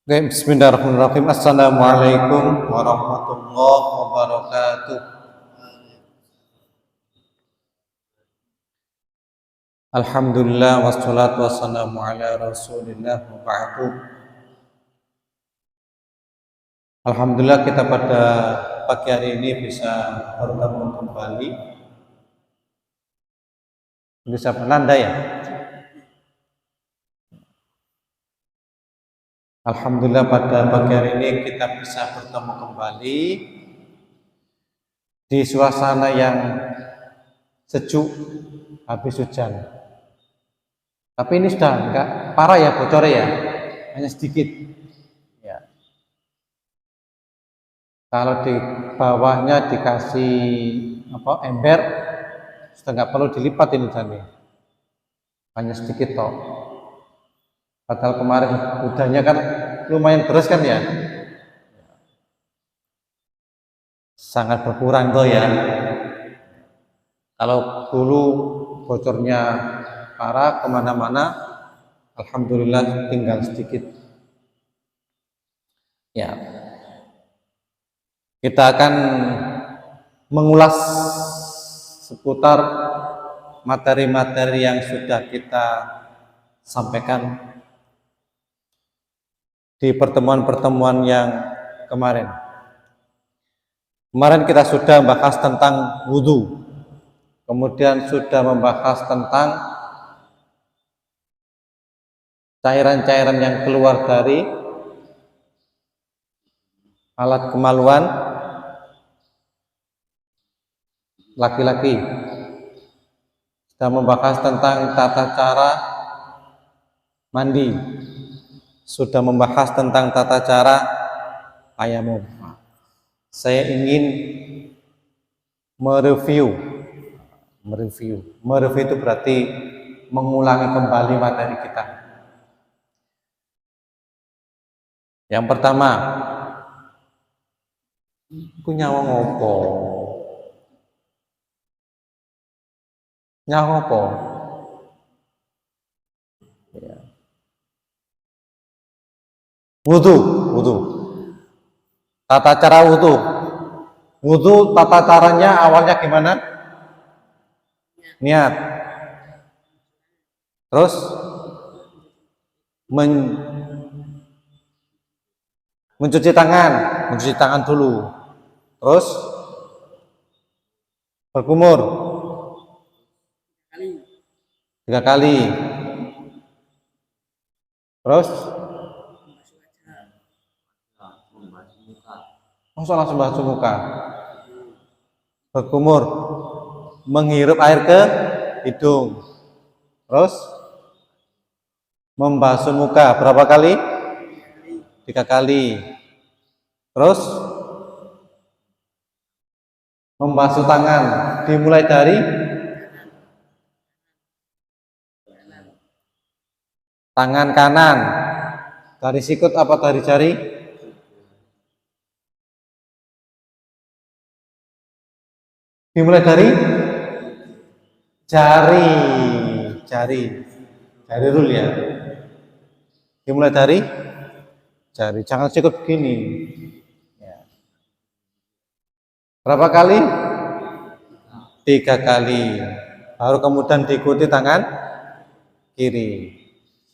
Oke, bismillahirrahmanirrahim. Assalamualaikum warahmatullahi wabarakatuh. Alhamdulillah wassalatu wassalamu ala rasulillah wa ba'du. Alhamdulillah kita pada pagi hari ini bisa bertemu kembali. Bisa Penanda ya? Alhamdulillah pada pagi hari ini kita bisa bertemu kembali di suasana yang sejuk habis hujan. Tapi ini sudah enggak parah ya bocornya ya, hanya sedikit. Ya. Kalau di bawahnya dikasih ember, sudah nggak perlu dilipat ini hujannya, hanya sedikit toh. Padahal kemarin hujannya kan lumayan deras kan ya, sangat berkurang toh ya. Kalau dulu bocornya parah kemana-mana, alhamdulillah tinggal sedikit. Ya, kita akan mengulas seputar materi-materi yang sudah kita sampaikan di pertemuan-pertemuan yang kemarin. Kemarin kita sudah membahas tentang wudhu, kemudian sudah membahas tentang cairan-cairan yang keluar dari alat kemaluan laki-laki. Sudah membahas tentang tata cara mandi, sudah membahas tentang tata cara tayamum. Saya ingin mereview itu berarti mengulangi kembali materi kita. Yang pertama, aku nyawa ngopo? Nyawa ngopo? Ya. Wudhu. Tata cara wudhu. Wudhu tata caranya awalnya gimana? Niat. Terus mencuci tangan dulu. Terus berkumur 3 kali. Terus langsung basuh muka. Berkumur, menghirup air ke hidung. Terus membasuh muka berapa kali? 3 kali. Terus membasuh tangan dimulai dari tangan kanan, dari sikut apa dari jari? Dimulai dari jari dulu ya. Dimulai dari jari, jangan sikut begini. Ya. Berapa kali? 3 kali. Baru kemudian diikuti tangan kiri.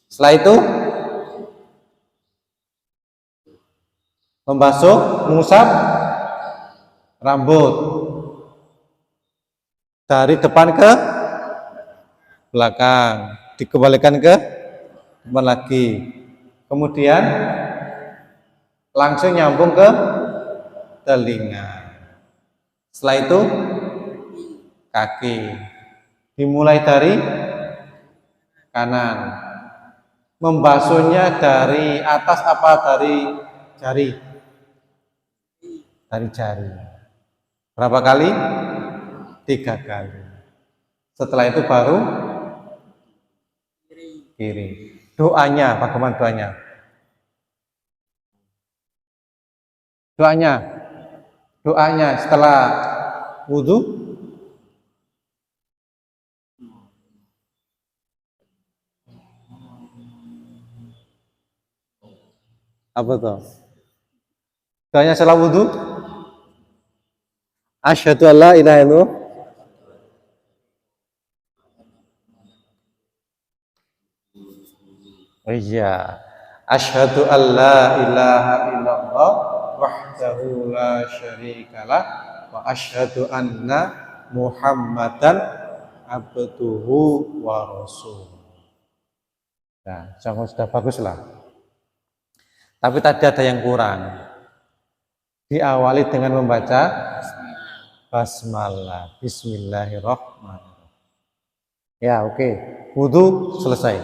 Setelah itu mengusap rambut dari depan ke belakang, dikembalikan ke depan lagi, kemudian langsung nyambung ke telinga. Setelah itu kaki, dimulai dari kanan, membasuhnya dari atas apa dari jari? Dari jari. Berapa kali? 3 kali. Setelah itu baru kiri. Doanya, bagaimana doanya? Doanya setelah wudhu, Apa tuh? Doanya setelah wudhu? Asyhadu an la ilaha illallah. Oh iya. Asyhadu an la ilaha illallah wahdahu la syarikalah wa asyhadu anna Muhammadan abduhu wa rasul. Nah, sudah bagus lah. Tapi tadi ada yang kurang. Diawali dengan membaca basmalah, bismillahirrahmanirrahim. Ya, oke. Wudu selesai.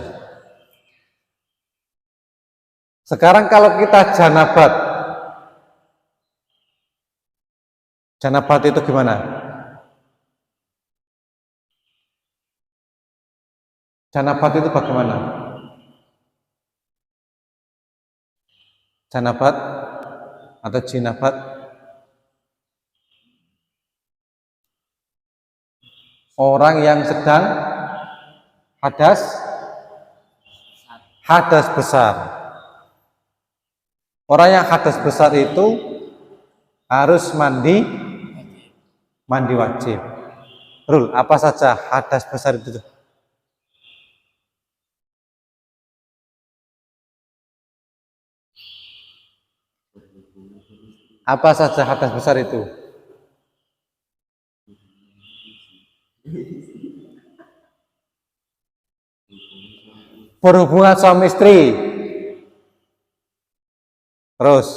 Sekarang kalau kita janabat. Janabat itu gimana? Janabat itu bagaimana? Janabat atau jinabat? Orang yang sedang hadas besar. Orang yang hadas besar itu harus mandi wajib. Rul, apa saja hadas besar itu? Apa saja hadas besar itu? Berhubungan suami istri. Terus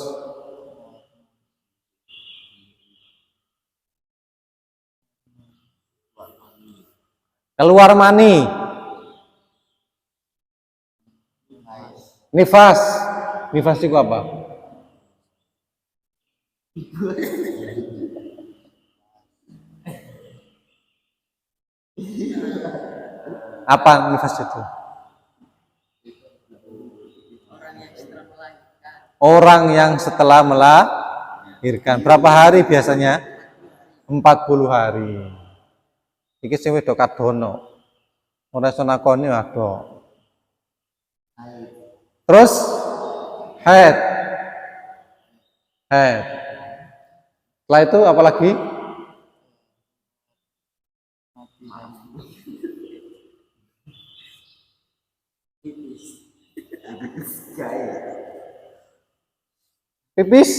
keluar mani. Nifas. Nifas itu apa? Apa nifas itu? Orang yang setelah melahirkan. Berapa hari biasanya? 40 hari. Iki sing wedok kadono. Ora iso nakoni ado. Terus haid. Setelah itu apa lagi? Pipis.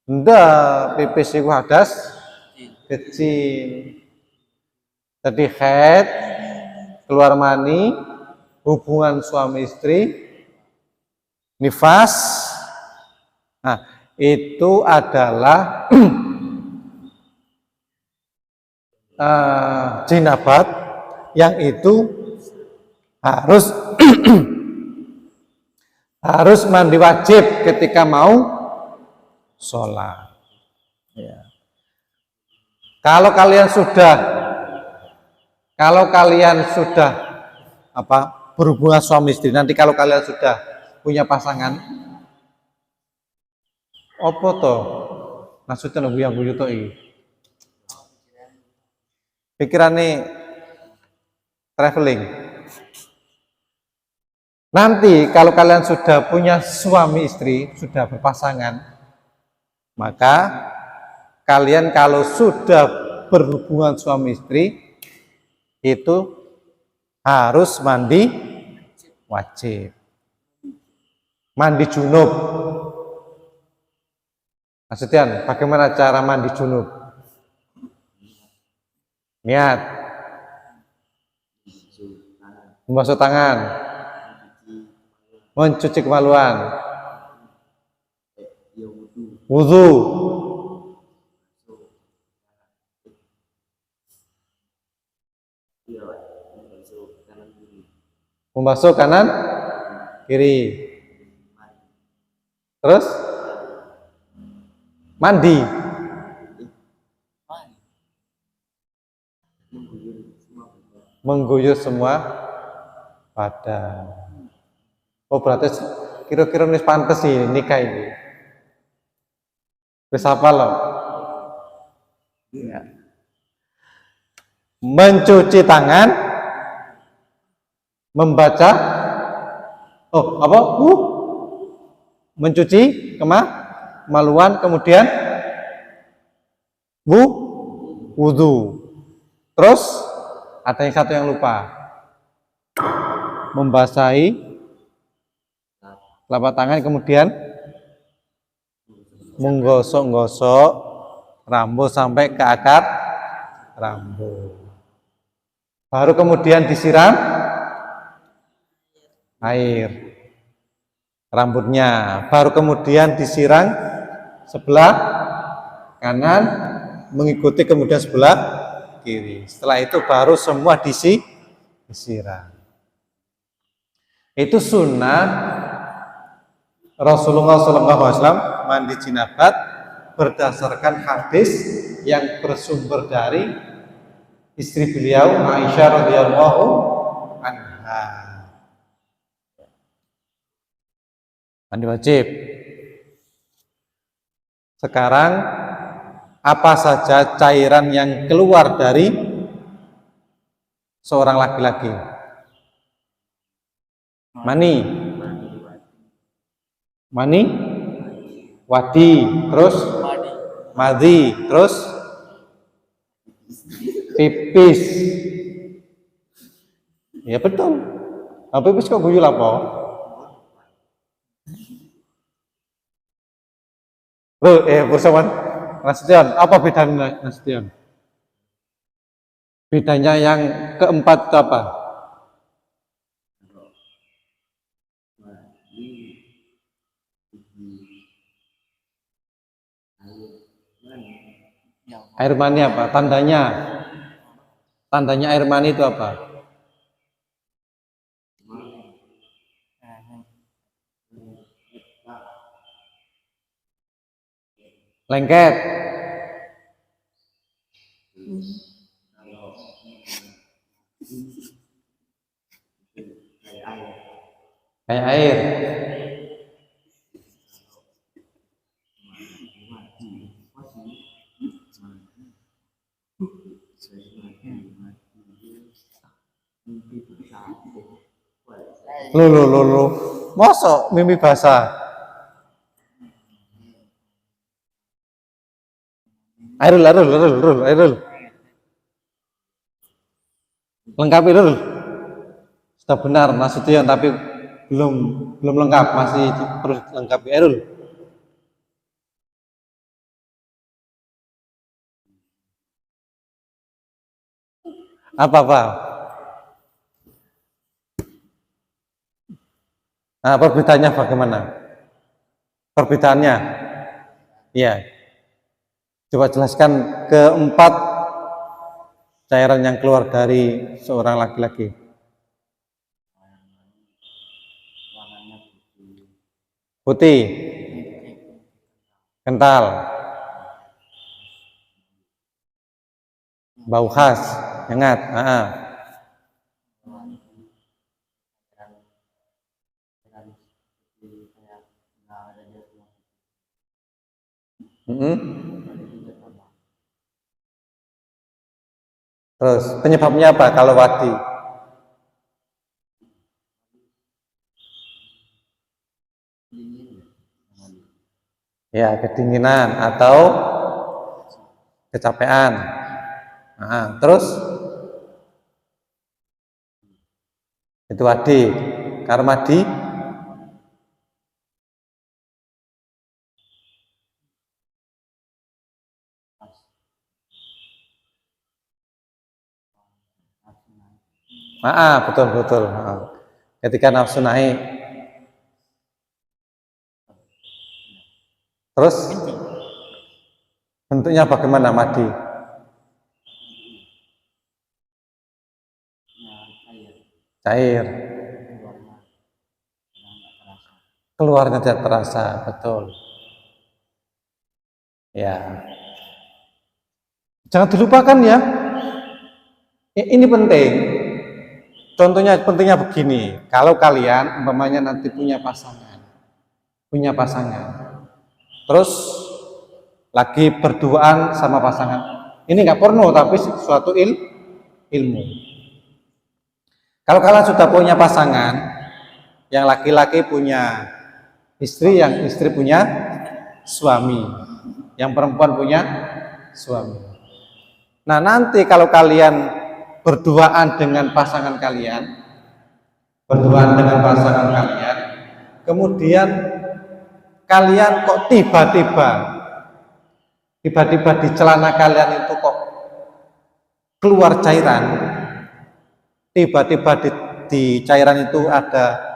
Enggak, pipis itu hadas kecil. Jadi haid, keluar mani, hubungan suami istri, nifas. Nah, itu adalah jinabat yang itu harus harus mandi wajib ketika mau sholat. Ya. Kalau kalian sudah berhubungan suami istri, nanti kalau kalian sudah punya pasangan, apa toh? Maksudnya nunggu yang guyu toh ini. Pikirannya traveling. Nanti kalau kalian sudah punya suami istri, sudah berpasangan, maka kalian kalau sudah berhubungan suami istri itu harus mandi wajib. Mandi junub. Maksudnya bagaimana cara mandi junub? Niat. Membasuh tangan. Mencuci kemaluan. Wudu. Membasuh kanan kiri. Terus mandi. Mengguyur semua badan. Oh berarti kira-kira nih pantas sih nikah ini. Wis apa loh? Ya. Mencuci tangan membaca, mencuci kemaluan, kemudian wudu. Terus ada yang satu yang lupa, membasahi telapak tangan, kemudian menggosok-gosok rambut sampai ke akar rambut. Baru kemudian disiram air rambutnya, baru kemudian disiram sebelah kanan mengikuti kemudian sebelah kiri. Setelah itu baru semua disiram. Itu sunnah Rasulullah SAW mandi jinabat berdasarkan hadis yang bersumber dari istri beliau Aisyah radhiyallahu anha. Mandi wajib. Sekarang apa saja cairan yang keluar dari seorang laki-laki? Mani, wadi, terus madhi, terus pipis. Ya betul. Pipis kok guyul apa? Bersama Nasution, apa bedanya Nasution? Bedanya yang keempat itu apa? Air mani apa? Tandanya air mani itu apa? Lengket. Kayak air. Lo. Mosok mimpi basah. Airul. Lengkap Airul. Sudah benar Nasution, tapi belum lengkap, masih terus lengkapi Airul. Apa? Nah, perbedaannya bagaimana? Perbedaannya? Iya. Coba jelaskan keempat cairan yang keluar dari seorang laki-laki. Putih, kental, bau khas, hangat. Terus penyebabnya apa kalau wadi? Ya, kedinginan atau kecapean. Terus itu wadi. Karmadi betul. Ketika nafsu naik. Terus bentuknya bagaimana madi? Cair. Keluarnya tidak terasa, betul. Ya. Jangan dilupakan ya. Ini penting. Contohnya pentingnya begini, kalau kalian umpamanya nanti punya pasangan, terus lagi berduaan sama pasangan, ini nggak porno tapi suatu ilmu. Kalau kalian sudah punya pasangan, yang laki-laki punya istri, yang istri punya suami, yang perempuan punya suami. Nah, nanti kalau kalian berduaan dengan pasangan kalian, kemudian kalian kok tiba-tiba di celana kalian itu kok keluar cairan, tiba-tiba di cairan itu ada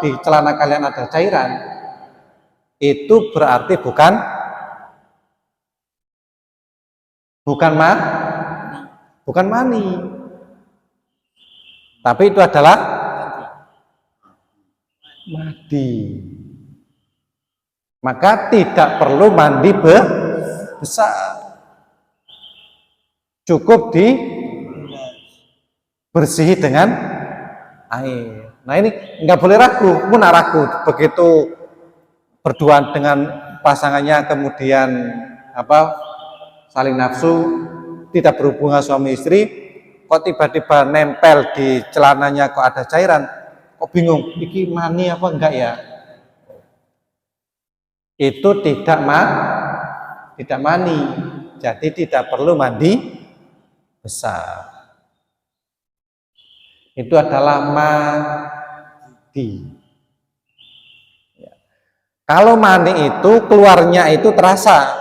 di celana kalian ada cairan, itu berarti bukan mani, tapi itu adalah madi. Maka tidak perlu mandi besar, cukup dibersihi dengan air. Nah, ini nggak boleh ragu. Begitu berduaan dengan pasangannya, kemudian saling nafsu, tidak berhubungan suami istri, kok tiba-tiba nempel di celananya kok ada cairan, kok bingung, iki mani apa enggak ya? Itu tidak mani, jadi tidak perlu mandi besar. Itu adalah madi. Ya. Kalau mani itu keluarnya itu terasa,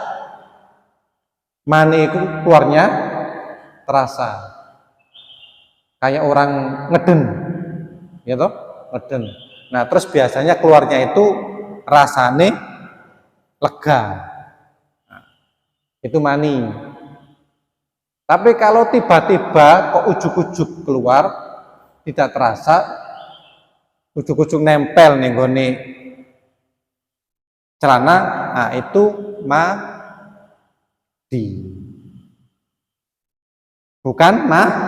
kayak orang ngeden, gitu, ngeden. Nah, terus biasanya keluarnya itu rasane lega, nah, itu mani. Tapi kalau tiba-tiba kok ujuk-ujuk keluar, tidak terasa, ujuk-ujuk nempel nih gone celana, nah itu madi, bukan mani.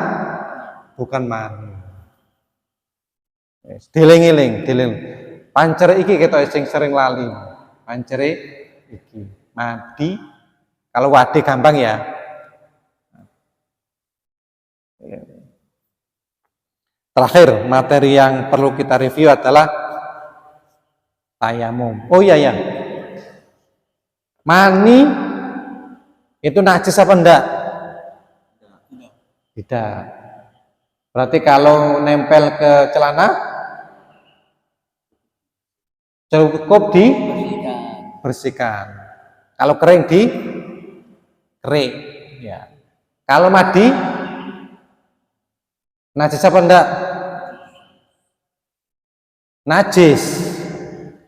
Diling-iling. Pancere iki kita sing sering lali. Pancere iki madi, kalau wadi gampang ya. Terakhir, materi yang perlu kita review adalah tayamum. Oh iya, mani itu najis apa enggak? Tidak. Berarti kalau nempel ke celana cukup dibersihkan. Kalau kering kering, ya. Kalau madi najis apa enggak? Najis.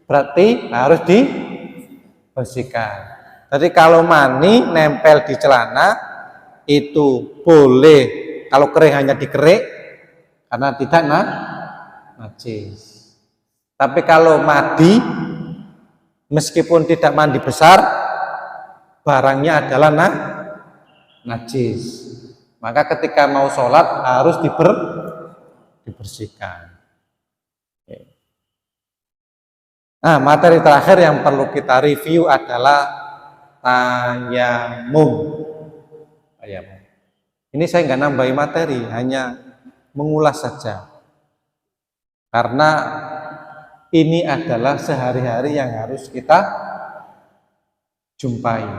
Berarti harus dibersihkan. Jadi kalau mani nempel di celana itu boleh, kalau kering hanya dikerik karena tidak najis. Tapi kalau madi, meskipun tidak mandi besar, barangnya adalah najis. Maka ketika mau sholat harus dibersihkan. Nah, materi terakhir yang perlu kita review adalah tayamum. Ini saya nggak nambahin materi, hanya mengulas saja. Karena ini adalah sehari-hari yang harus kita jumpai.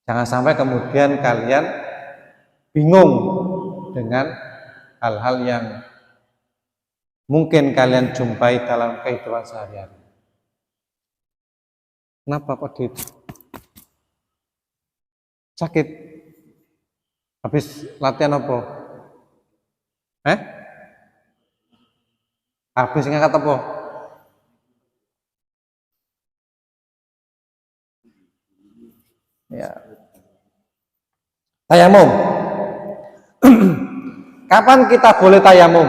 Jangan sampai kemudian kalian bingung dengan hal-hal yang mungkin kalian jumpai dalam kehidupan sehari-hari. Kenapa kok gitu? Sakit? Habis latihan apa? Habis ngangkat apa? Ya. Tayamum. Kapan kita boleh tayamum?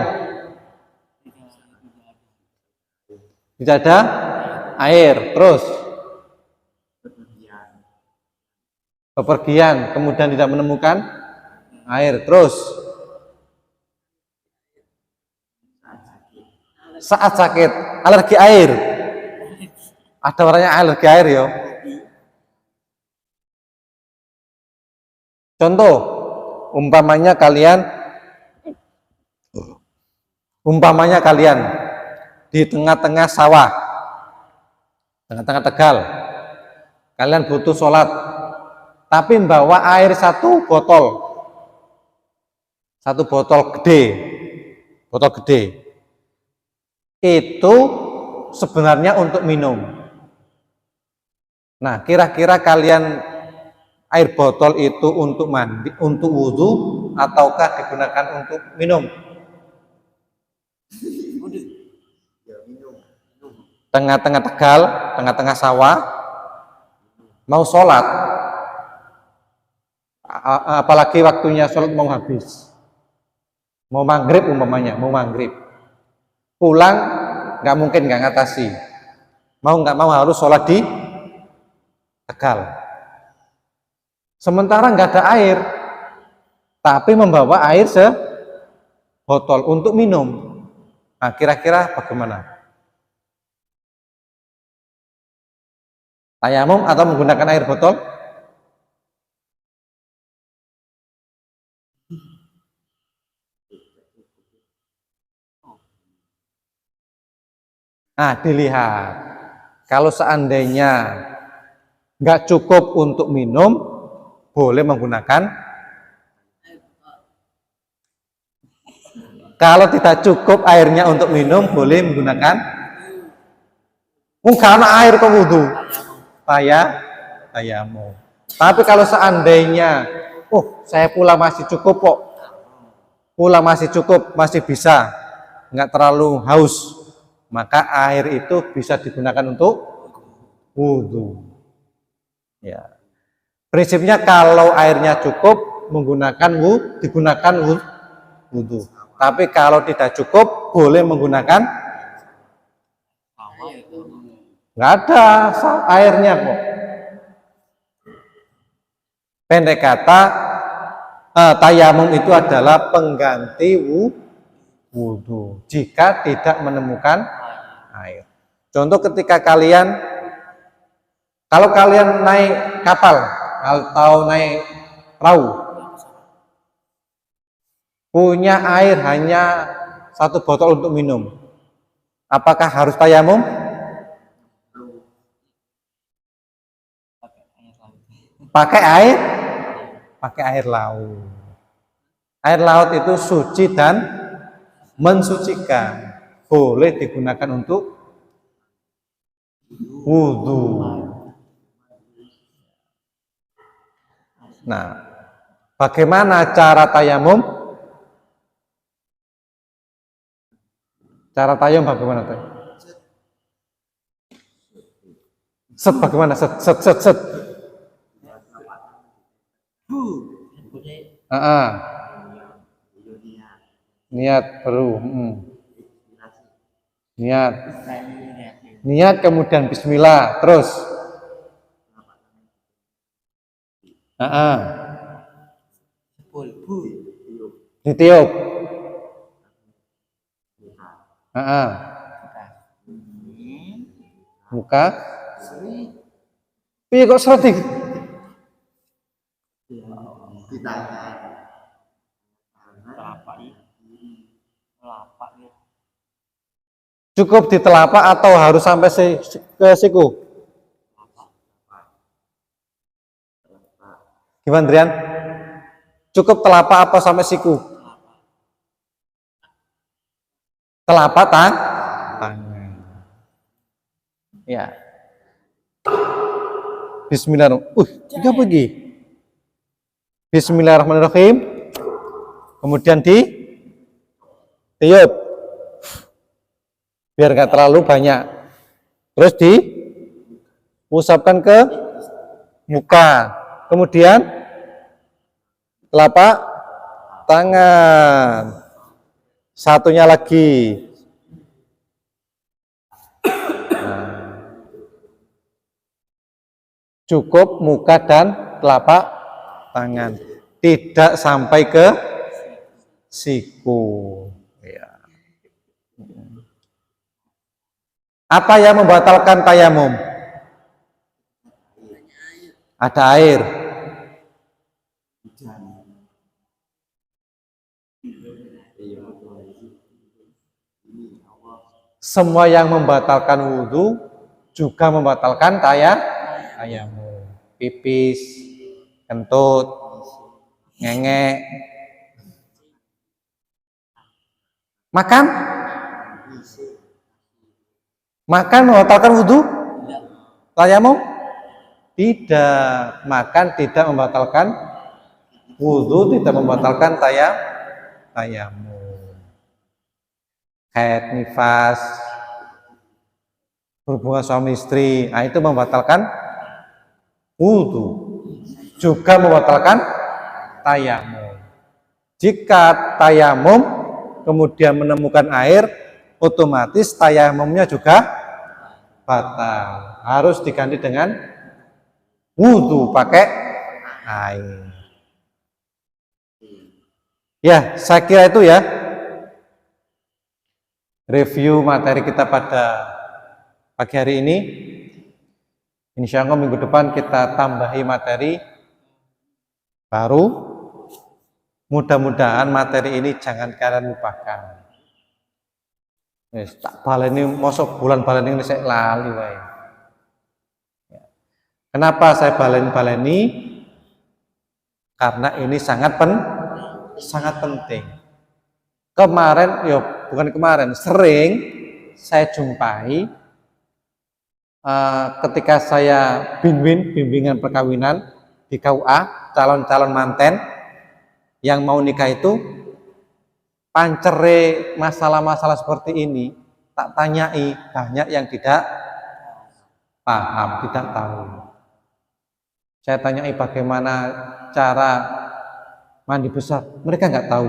Tidak ada air, terus bepergian, kemudian tidak menemukan air, terus saat sakit, alergi air. Ada orangnya alergi air ya. Contoh, Umpamanya kalian di tengah-tengah sawah, tengah-tengah Tegal, kalian butuh sholat, tapi bawa air satu botol gede, itu sebenarnya untuk minum. Nah, kira-kira kalian air botol itu untuk mandi, untuk wudhu, ataukah digunakan untuk minum? Tengah-tengah Tegal, tengah-tengah sawah, mau sholat, apalagi waktunya sholat mau habis, mau maghrib umpamanya, pulang nggak mungkin nggak ngatasi, mau nggak mau harus sholat di Tegal. Sementara nggak ada air, tapi membawa air sebotol untuk minum. Nah, kira-kira bagaimana? Tayamum atau menggunakan air botol? Nah, dilihat. Kalau seandainya nggak cukup untuk minum, boleh menggunakan. Kalau tidak cukup airnya untuk minum, boleh menggunakan. Karena air kok wudhu. Tayamum. Tapi kalau seandainya, saya pula masih cukup kok, masih bisa, nggak terlalu haus, maka air itu bisa digunakan untuk wudhu. Ya. Prinsipnya kalau airnya cukup digunakan wudhu. Tapi kalau tidak cukup, boleh menggunakan. Nggak ada airnya kok. Pendek kata, tayamum itu adalah pengganti wudhu jika tidak menemukan air. Contoh ketika kalau kalian naik kapal atau naik perahu, punya air hanya satu botol untuk minum, apakah harus tayamum? Pakai air laut. Air laut itu suci dan mensucikan, boleh digunakan untuk wudhu. Nah, bagaimana cara tayamum? Cara tayamum bagaimana? Bagaimana? Set. Niat baru. Niat kemudian bismillah, terus ditiup. Muka. Piye kok sering? Cukup di telapak atau harus sampai ke siku? Gimana, Drian? Cukup telapak apa sampai siku? Telapak tangan. Ya. Bismillahirrahmanirrahim. Tiga pergi. Bismillahirrahmanirrahim. Kemudian ditiup. Biar nggak terlalu banyak. Terus diusapkan ke muka. Kemudian telapak tangan. Satunya lagi. Cukup muka dan telapak tangan. Tidak sampai ke siku. Ya. Apa yang membatalkan tayamum? Ada air. Semua yang membatalkan wudhu juga membatalkan tayamum. Pipis, kentut, ngengek, makan membatalkan wudhu, tayamum tidak. Makan tidak membatalkan wudhu, tidak membatalkan tayamum. Haid, nifas, berhubungan suami istri, itu membatalkan wudhu, juga membatalkan tayamum. Jika tayamum kemudian menemukan air, otomatis tayamumnya juga batal, harus diganti dengan wudhu pakai air. Ya, saya kira itu ya review materi kita pada pagi hari ini. Insya Allah minggu depan kita tambahi materi baru. Mudah-mudahan materi ini jangan kalian lupakan. Tak baleni mosok bulan baleni ini saya lali wae. Kenapa saya baleni? Karena ini sangat penting. Sering saya jumpai ketika saya bimbingan perkawinan di KUA, calon-calon manten yang mau nikah itu pancere masalah-masalah seperti ini tak tanyai, banyak yang tidak paham, tidak tahu. Saya tanyai bagaimana cara mandi besar, mereka nggak tahu.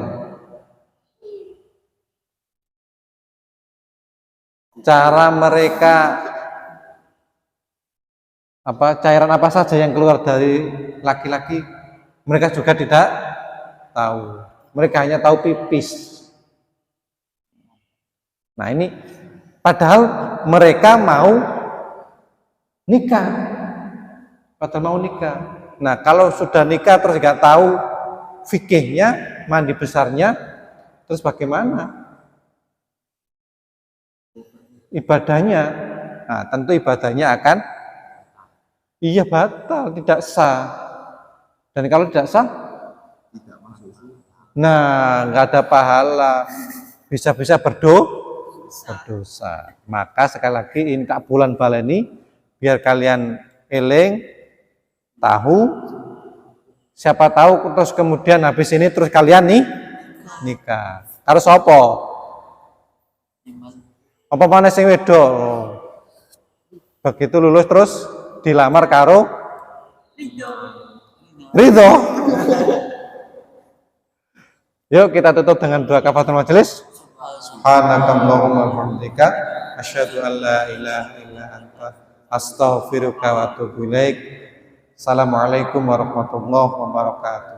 Cara mereka cairan apa saja yang keluar dari laki-laki, mereka juga tidak tahu. Mereka hanya tahu pipis. Nah ini padahal mereka mau nikah. Nah kalau sudah nikah terus nggak tahu fikihnya, mandi besarnya, terus bagaimana ibadahnya? Nah tentu ibadahnya akan batal, tidak sah. Dan kalau tidak sah, nah nggak ada pahala, bisa-bisa berdosa. Maka sekali lagi ini tak bulan baleni, biar kalian eling, tahu, siapa tahu terus kemudian habis ini terus kalian nikah. Harus apa mana sing wedok? Begitu lulus terus dilamar karo Ridho. Yuk kita tutup dengan doa kafaratul majelis. Subhanakallahumma wa bihamdika asyhadu an la ilaha illa anta astaghfiruka wa atubu ilaik. Assalamualaikum warahmatullahi wabarakatuh.